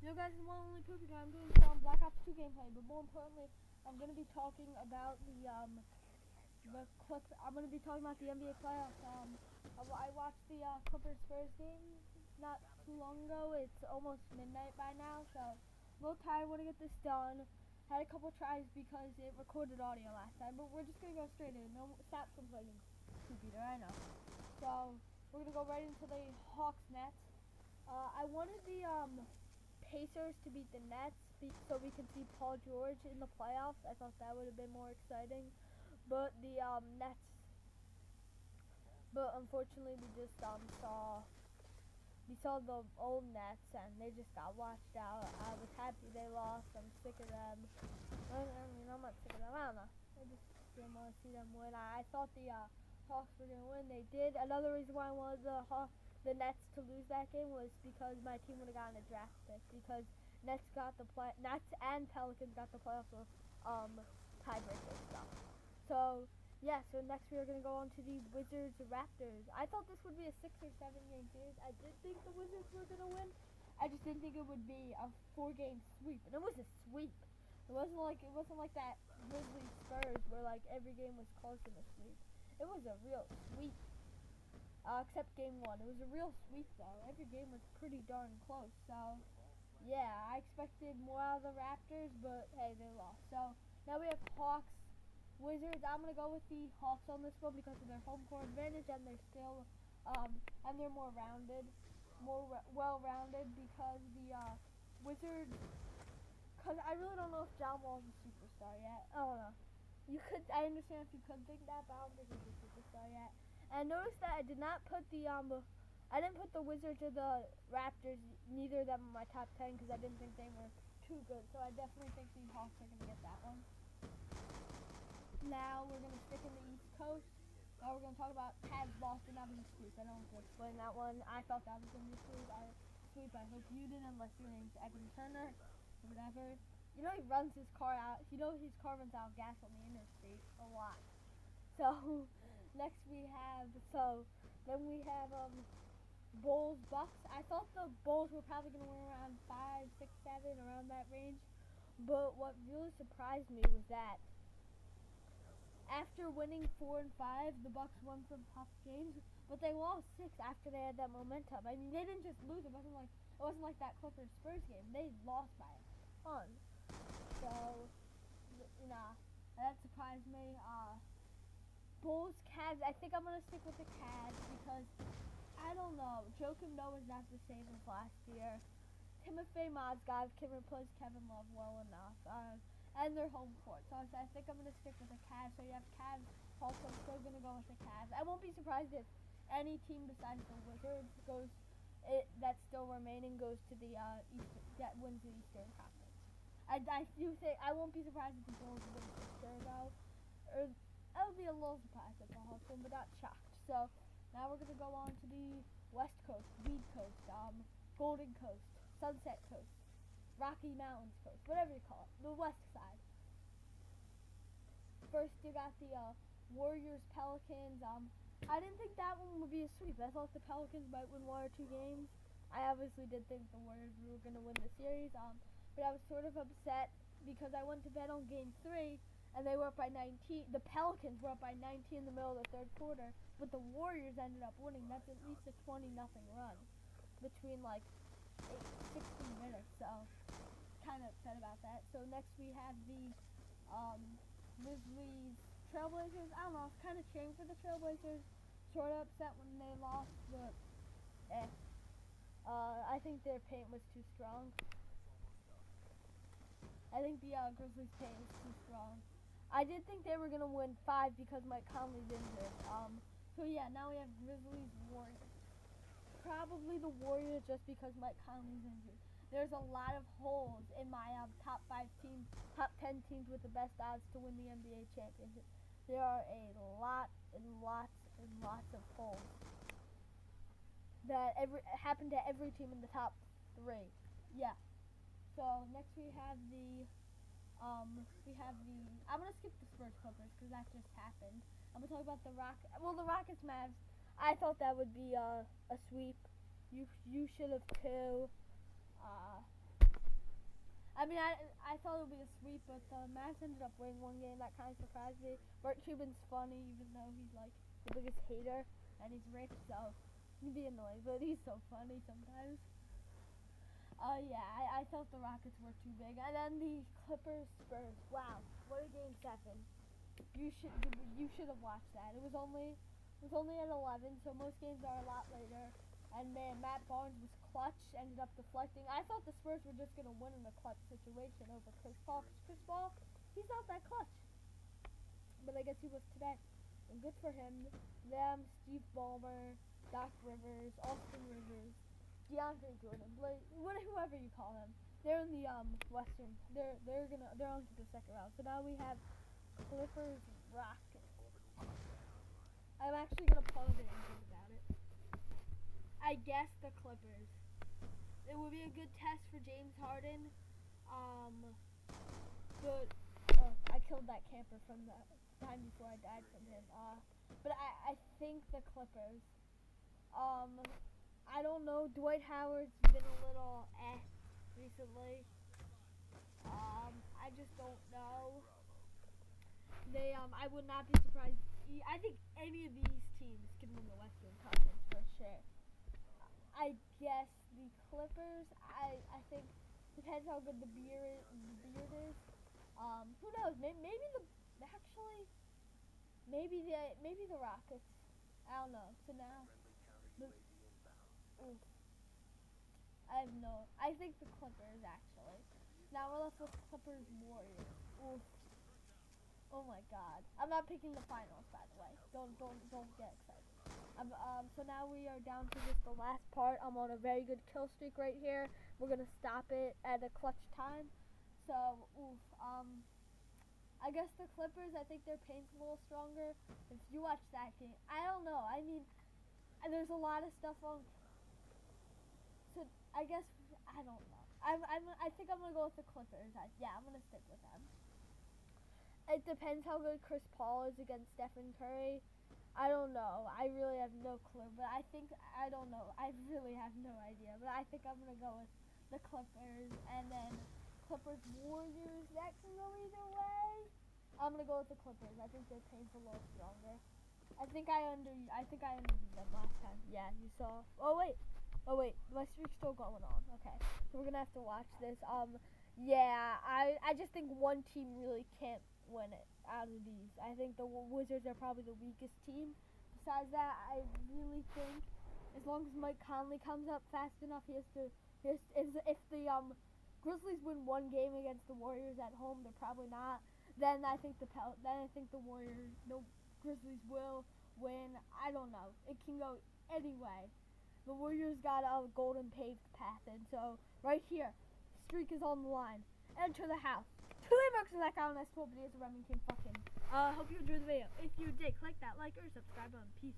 Yo guys, it's one only Poopy Guy. I'm doing some Black Ops 2 gameplay, but more importantly, I'm gonna be talking about the clip. I'm gonna be talking about the NBA playoffs. I watched the Clippers Spurs game not too long ago. It's almost midnight by now, so I'm a little tired. Want to get this done. Had a couple tries because it recorded audio last time, but we're just gonna go straight in. No, stop complaining, Peter. I know. So we're gonna go right into the Hawks Nets. I wanted the Pacers to beat the Nets so we could see Paul George in the playoffs. I thought that would have been more exciting, but the Nets. But unfortunately, we just saw the old Nets and they just got washed out. I was happy they lost. I'm sick of them. I mean, I'm not sick of them. I don't know. I just didn't want to see them win. I thought the Hawks were gonna win. They did. Another reason why I wanted the Nets to lose that game was because my team would have gotten a draft pick, because Nets and Pelicans got the playoff tiebreaker stuff. So yeah, so next we are gonna go on to the Wizards Raptors. I thought this would be a 6 or 7 game series. I did think the Wizards were gonna win. I just didn't think it would be a 4-game sweep, and it was a sweep. It wasn't like that Grizzlies Spurs where like every game was close in a sweep. It was a real sweep. Except game 1. It was a real sweep though. Every game was pretty darn close. So yeah, I expected more out of the Raptors, but hey, they lost. So now we have Hawks, Wizards. I'm gonna go with the Hawks on this one because of their home court advantage, and they're still and they're more rounded, well-rounded, because the Wizards. Cause I really don't know if John Wall's a superstar yet. I don't know. I understand if you could think that, but I don't think he's a superstar yet. And notice that I did not put I didn't put the Wizards or the Raptors, neither of them in my top 10 because I didn't think they were too good. So I definitely think the Hawks are going to get that one. Now we're going to stick in the East Coast. Now we're going to talk about Cavs Boston. That was a sweep. I don't have to explain that one. I thought that was going to be a sweep. I hope you did, unless your name's Evan Turner or whatever. You know he runs his car out. You know his car runs out of gas on the interstate a lot. So next we have Bulls Bucks. I thought the Bulls were probably going to win around 5, 6, 7, around that range. But what really surprised me was that after winning 4 and 5, the Bucks won some tough games, but they lost 6 after they had that momentum. I mean, they didn't just lose. It wasn't like that Clippers Spurs game. They lost by a ton. So that surprised me. Bulls, Cavs. I think I'm gonna stick with the Cavs because I don't know. Joakim Noah is not the same as last year. Timofey Mozgov can replace Kevin Love well enough, and their home court. So I think I'm gonna stick with the Cavs. So you have Cavs. Also, I'm still gonna go with the Cavs. I won't be surprised if any team besides the Wizards that's still remaining goes to the that wins the Eastern Conference. I do think I won't be surprised if the Bulls win for sure though. I would be a little surprised if the Hawks win, but not shocked. So now we're gonna go on to the West Coast, Weed Coast, Golden Coast, Sunset Coast, Rocky Mountains Coast, whatever you call it, the West Side. First, you got the Warriors Pelicans. I didn't think that one would be a sweep. I thought the Pelicans might win 1 or 2 games. I obviously did think the Warriors were gonna win the series. But I was sort of upset because I went to bet on Game 3. And they were up by 19. The Pelicans were up by 19 in the middle of the third quarter, but the Warriors ended up winning. That's at least a 20-0 run between 60 minutes. So kind of upset about that. So next we have the Grizzlies Trailblazers. I don't know. I was kind of cheering for the Trailblazers. Sort of upset when they lost, but I think their paint was too strong. I think the Grizzlies' paint was too strong. I did think they were going to win 5 because Mike Conley's injured. So yeah, now we have Grizzlies, Warriors. Probably the Warriors just because Mike Conley's injured. There's a lot of holes in my top 10 teams with the best odds to win the NBA championship. There are a lot and lots and lots of holes that happen to every team in the top 3. Yeah. So next we have I'm gonna skip the Spurs Clippers because that just happened. I'm gonna talk about the Rockets Mavs. I thought that would be a sweep. You should have too. mean, I thought it would be a sweep, but the Mavs ended up winning one game. That kind of surprised me. Bert Cuban's funny, even though he's like the biggest hater, and he's rich, so he'd be annoying, but he's so funny sometimes. Yeah, I thought the Rockets were too big. And then the Clippers Spurs. Wow, what a game 7. You should have watched that. It was only at 11, so most games are a lot later. And man, Matt Barnes was clutch, ended up deflecting. I thought the Spurs were just gonna win in a clutch situation over Chris Paul. 'Cause Chris Paul, he's not that clutch, but I guess he was today. And good for him. Them, Steve Ballmer, Doc Rivers, Austin Rivers, DeAndre Jordan, Blake, whoever you call him. They're in the Western. They're on to the second round. So now we have Clippers Rockets. I'm actually gonna pause it and think about it. I guess the Clippers. It would be a good test for James Harden. But I killed that camper from the time before I died from him. But I think the Clippers. I don't know. Dwight Howard's been a little recently. I just don't know. I would not be surprised. I think any of these teams can win the Western Conference for sure. I guess the Clippers. I think depends how good the beard is. Who knows? Maybe the Rockets. I don't know. So now. I think the Clippers actually. Now we're left with Clippers Warriors. Oof. Oh my God. I'm not picking the finals, by the way. Don't get excited. So now we are down to just the last part. I'm on a very good kill streak right here. We're gonna stop it at a clutch time. So I guess the Clippers. I think their paint's a little stronger. If you watch that game, I don't know. I mean, there's a lot of stuff on. So I guess I don't know. I think I'm gonna go with the Clippers. I'm gonna stick with them. It depends how good Chris Paul is against Stephen Curry. I don't know. I really have no clue. But I don't know. I really have no idea. But I think I'm gonna go with the Clippers, and then Clippers Warriors. That can go either way. I'm gonna go with the Clippers. I think their paint's a little stronger. I think I underbeat them last time. Yeah, you saw. Oh wait, my streak's still going on. Okay, so we're gonna have to watch this. Yeah, I just think one team really can't win it out of these. I think the Wizards are probably the weakest team. Besides that, I really think as long as Mike Conley comes up fast enough, if the Grizzlies win one game against the Warriors at home, they're probably not. Then I think the Grizzlies will win. I don't know. It can go any way. The Warriors got a golden paved path, and so right here, streak is on the line. Enter the house. 2 bucks for that count. That's 12 videos of Remington fucking. Hope you enjoyed the video. If you did, click that like or subscribe button. Peace.